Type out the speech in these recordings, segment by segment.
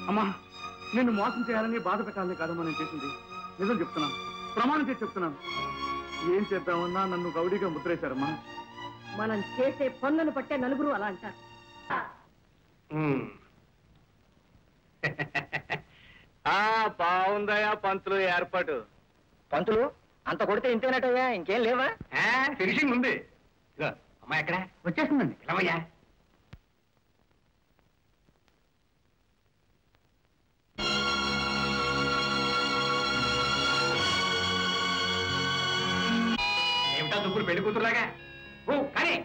అమ్మా నిన్ను మోసం చేయాలని బాధ పెట్టాలని కాదమ్మా నేను చేసింది. నిజం చెప్తున్నాను, ప్రమాణం చేసి చెప్తున్నాను. ఏం చేద్దామన్నా నన్ను గౌడీగా ముద్రేశారమ్మా. మనం చేసే పనులను పట్టే నలుగురు అలా అంటారు. బాగుందయా పంతులు ఏర్పాటు. పంతులు అంత కొడితే ఇంతేనటయ్యా, ఇంకేం లేవా? ఫినిషింగ్ ఉంది. అమ్మాయి ఎక్కడ? వచ్చేస్తుందండి. ఎలావయ్యా? ఏమిటా దుబ్బులు పెళ్లి కూతురులాగా? ఓ కానీ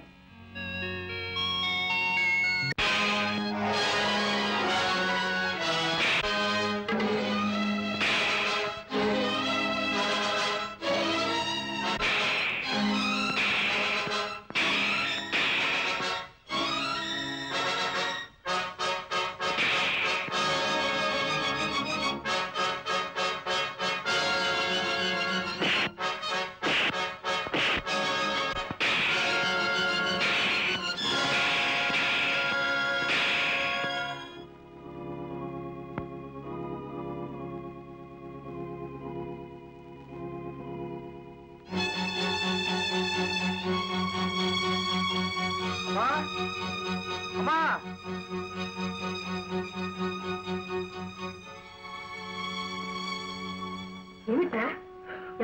ఏమిటా?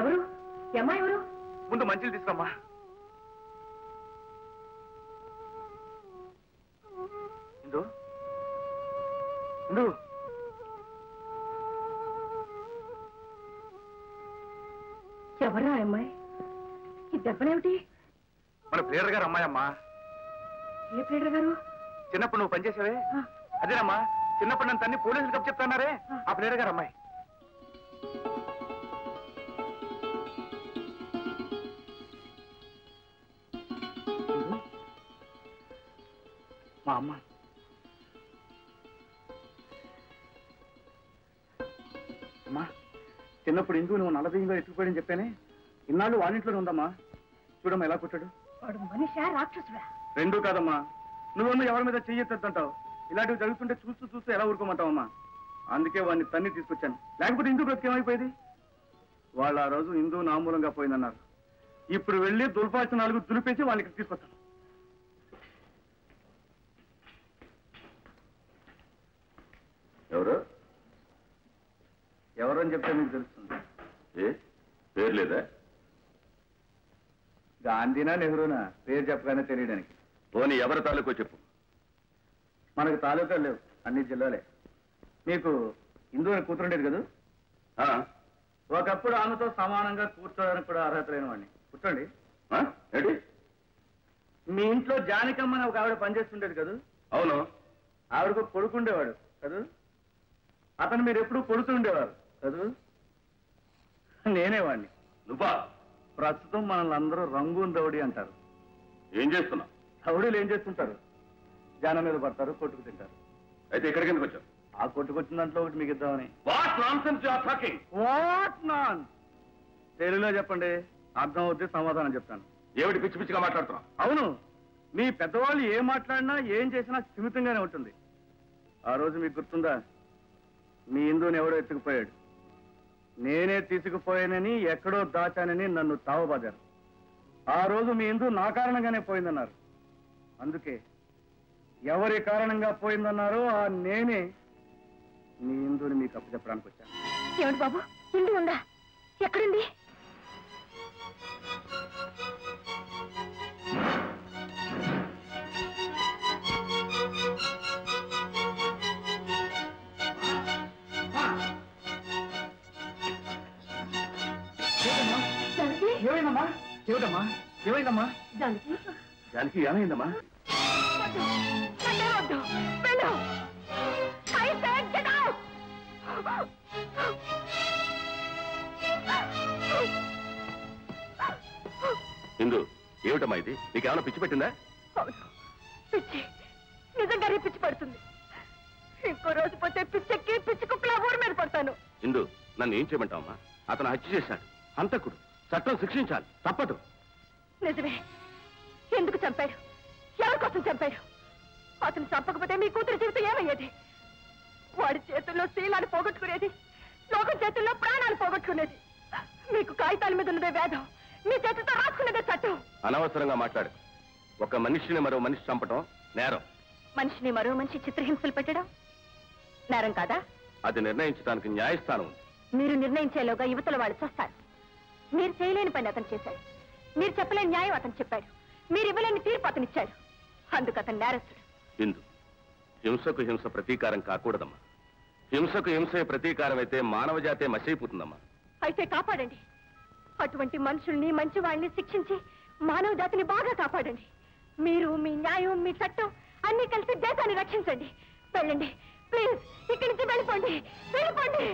ఎవరు? అమ్మాయి ఎవరు? ముందు మంచిలు తీసుకురమ్మా. ఇందు ఇందు ఎవరా అమ్మాయి? ఈ దెబ్బలేమిటి? మన ప్లేయర్ గారు అమ్మాయి అమ్మా. ఏ ప్లేడర్ గారు? చిన్నప్పుడు నువ్వు పనిచేసావే అదేనమ్మా. చిన్నప్పుడు నన్ను తన్ని పోలీసులు కప్పు చెప్తున్నారే ఆ ప్లేయర్ గారు అమ్మాయి. మా అమ్మ అమ్మా, చిన్నప్పుడు ఇందుకు నువ్వు నల్లబియ్యంగా ఎత్తుకుపోయాడని చెప్పానే, ఇన్నాళ్ళు వాడింట్లోనే ఉందమ్మా. చూడమ్మా ఎలా కొట్టాడు. వాడు మనిషా రాక్షసుడా? రెండూ కాదమ్మా. నువ్వన్నా ఎవరి మీద చెయ్యొద్దంటావు. ఇలాంటివి జరుగుతుంటే చూస్తూ చూస్తూ ఎలా ఊరుకోమంటావమ్మా. అందుకే వాడిని తన్ని తీసుకొచ్చాను. లేకపోతే ఇందు బ్రతికేమైపోయేది. వాళ్ళు ఆ రోజు ఇందు నామూలంగా పోయిందన్నారు. ఇప్పుడు వెళ్ళి దుల్పాల్సిన 4 దులిపేసి వాళ్ళకి తీసుకొస్తాను. ఎవరు ఎవరని చెప్తే మీకు తెలుస్తుంది. పేరు లేదా? గాంధీనా నెహ్రూనా పేరు చెప్పగానే తెలియడానికి. పోనీ ఎవరి తాలూకో చెప్పు. మనకు తాలూకాలు లేవు, అన్ని జిల్లాలే. మీకు ఇందు అని కూతురుండేది కదా? ఒకప్పుడు ఆమెతో సమానంగా కూర్చోడానికి కూడా అర్హత లేని వాడిని. కూర్చోండి. ఏంటి? మీ ఇంట్లో జానకమ్మని ఒక ఆవిడ పనిచేస్తుండేది కదా? అవును. ఆవిడకు కొడుకుండేవాడు కదా? అతను మీరు ఎప్పుడు కొడుతూ ఉండేవారు కదా? నేనే వాడిని. నువ్వా? ప్రస్తుతం మనల్ని అందరూ రంగూన్ రౌడీ అంటారు. ఏం చేస్తున్నావు? రౌడీలు ఏం చేస్తుంటారు? జనం మీద పడతారు, కొట్టుకు తింటారు. అయితే ఇక్కడికి ఎందుకు వచ్చావు? ఆ కొట్టుకొచ్చిన దాంట్లో ఒకటి మీకు ఇద్దామని. What nonsense you are talking? What non? తెలుగులో చెప్పండి, అర్థం అవుతే సమాధానం చెప్తాను. ఏమిటి పిచ్చి పిచ్చిగా మాట్లాడుతున్నావు? అవును, మీ పెద్దవాళ్ళు ఏం మాట్లాడినా ఏం చేసినా స్థిమితంగానే ఉంటుంది. ఆ రోజు మీకు గుర్తుందా? మీ ఇందుని ఎవడో ఎత్తుకుపోయాడు. నేనే తీసుకుపోయానని, ఎక్కడో దాచానని నన్ను తావబాదారు. ఆ రోజు మీ ఇందు నా కారణంగానే పోయిందన్నారు. అందుకే ఎవరి కారణంగా పోయిందన్నారో ఆ నేనే మీ ఇందుని మీకు అప్పచెప్పడానికి వచ్చాను. ఏమిటి బాబు, ఇందు ఉందా? ఎక్కడుంది? ఏమైందమ్మా? ఏమిటమ్మా? ఏమైందమ్మా? జానకి, జానకి ఏమైందమ్మా? వద్దు, వెళ్ళు. I said get out. ఇందు, ఏమిటమ్మా ఇది? నీకేమైనా పిచ్చి పెట్టిందా? అవును, పిచ్చి. నిజంగానే పిచ్చి పడుతుంది. ఇంకో రోజు పోతే పిచ్చెక్కి పిచ్చి కుక్కలా ఊరి మీద పడతాను. ఇందు, నన్ను ఏం చేయమంటావమ్మా? అతను హత్య చేశాడు, హంతకుడు. చట్టం శిక్షించాలి, తప్పదు. నిజమే. ఎందుకు చంపాడు? ఎవరి కోసం చంపాడు? అతను చంపకపోతే మీ కూతురు జీవితం ఏమయ్యేది? వాడి చేతుల్లో చేతుల్లో శీలాన్ని పోగొట్టుకునేది, లోకం చేతుల్లో ప్రాణాలు పోగొట్టుకునేది. మీకు కాగితాల మీద ఉన్నదే వేదం, మీ చేతితో రాసుకున్నదే చట్టం. అనవసరంగా మాట్లాడు. ఒక మనిషిని మరో మనిషి చంపటం నేరం. మనిషిని మరో మనిషి చిత్రహింసలు పెట్టడం నేరం కాదా? అది నిర్ణయించడానికి న్యాయస్థానం ఉంది. మీరు నిర్ణయించేలోగా యువతల వాళ్ళు చేస్తారు. మీరు చేయలేని పని అతను చేశాడు, మీరు చెప్పలేని న్యాయం అతను చెప్పాడు, మీరు ఇవ్వలేని తీర్పు అతను ఇచ్చాడు. అందుకు అతను నేరస్తుడు. ఇందు, హింసకు హింస ప్రతీకారం కాకూడదమ్మా. హింసకు హింసే ప్రతీకారం అయితే మానవ జాతే మసైపోతుందమ్మా. అయితే కాపాడండి. అటువంటి మనుషుల్ని, మంచి వాళ్ళని శిక్షించి మానవ జాతిని బాగా కాపాడండి. మీరు, మీ న్యాయం, మీ చట్టం అన్ని కలిసి దేశాన్ని రక్షించండి. వెళ్ళండి ప్లీజ్, ఇక్కడి నుంచి వెళ్ళిపోండి, వెళ్ళిపోండి.